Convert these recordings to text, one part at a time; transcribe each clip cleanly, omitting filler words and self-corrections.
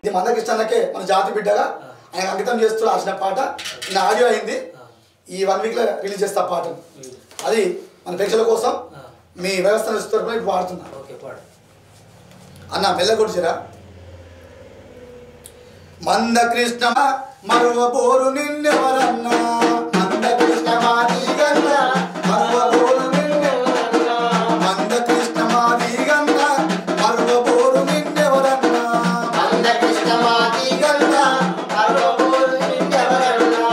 ఇది మందకృష్ణకే మన జాతి బిడ్డగా ఆయన అంకితం చేస్తూ రాసిన పాట నా ఆడియో అయింది ఈ 1 వీక్ లో రిలీజ్ చేస్తా పాటను అది మన ప్రేక్షకుల కోసం మీ వ్యవస్థను ఇస్తున్నప్పుడు ఇప్పుడు వాడుతున్నా ఓకే పాడు అన్న మెల్లగొడిచిరా మందకృష్ణ మరువబోరు నిన్నెవరన్నా మందకృష్ణ మాదిగన్నా మరువబోరు నిన్నెవరన్నా మందకృష్ణ మాదిగన్నా మరువబోరు నిన్నెవరన్నా మందకృష్ణ మాదిగన్నా మరువబోరు నిన్నెవరన్నా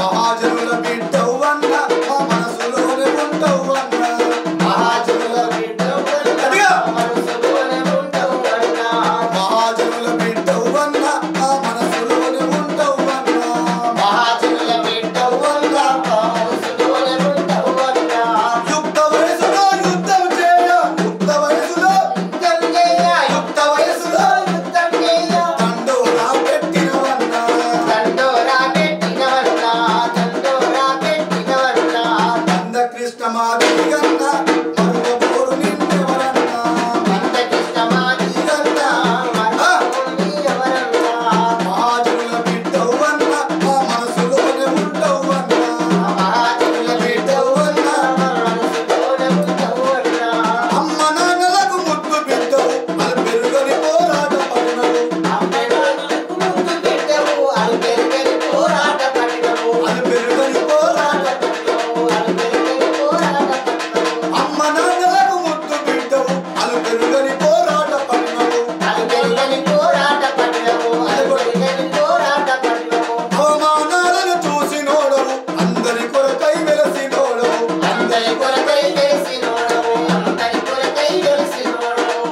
మహాజనుల బిడ్డవన్న మా మనసులోనే ఉంటావన్న మహాజనుల బిడ్డవన్న మనసులోనే ఉంటావన్న మహాజనుల బిడ్డవన్న మా మనసులోనే ఉంటావన్న మహాజనుల బిడ్డవన్న మా మనసులోనే ఉంటావన్న యుక్త వయసులో యుద్ధం చేయ యుక్త వయసులో యుద్ధం చేయ యుక్త వయసులో యుద్ధం చేయ దండోరా పెట్టినవన్న దండోరా పెట్టినవన్న దండోరా పెట్టినవన్న మందకృష్ణ మాదిగన్న మరువబోరు నిన్నెవరన్నా మందకృష్ణ మాదిగన్న మరువబోరు నిన్నెవరన్నా మహాజనుల బిడ్డవన్న మా మనసులోనే ఉంటావన్న మహాజనుల బిడ్డవన్న మా మనసులోనే ఉంటావన్న అమ్మ నాన్నలకు ముద్దు బిడ్డవు అది పెరుగని పోరాట పడినవు అమ్మ నాన్నలకు ముద్దు బిడ్డవు అది పెరుగని పోరాట పడినవు అది పెరుగని పోరాట పడినవు అది పెరుగని పోరాట పడినవు అమ్మ నాన్నలకు ముద్దు బిడ్డవు అది పెరుగని పోరాట పడినవు అది పెరుగని పోరాట పడినవు అది పెరుగని పోరాట పడినవు అవమానాలను చూసినోడవు అందరి కొరకై వెలసినోడవు అందరి కొరకై వెలసినోడవు అందరి కొరకై వెలసినోడవు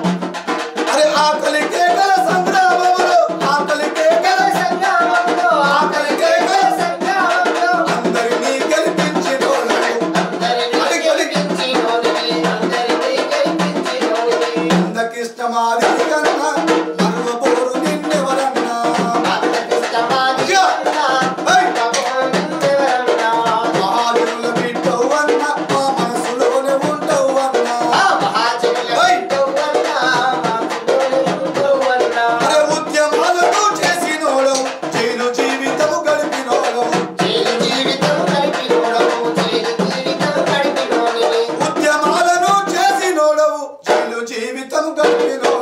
అరే ఆకలికే గల సంగ్రామములో ఆకలికే గల సంగ్రామములో ఆకలికే గల సంగ్రామములో అందరినీ గెలిపించినోడవు అందరినీ గెలిపించినోడివి అందరినీ గెలిపించినోడివి మందకృష్ణ మాదిగన్నా మరువబోరు నిన్నెవరన్నా మందకృష్ణ మాదిగన్నా మరువబోరు నిన్నెవరన్నా మహాజనుల బిడ్డవన్న మా మనసులోనే ఉంటావన్న మహాజనుల బిడ్డవన్న మా మనసులోనే ఉంటావన్న అరే ఉద్యమాలను చేసినోడవు జైలు జీవితము గడిపినోడవు జైలు జీవితము గడిపినోడవు జైలు జీవితము గడిపినోడవు ఉద్యమాలను చేసినోడవు జైలు జీవితము గడిపినోడవు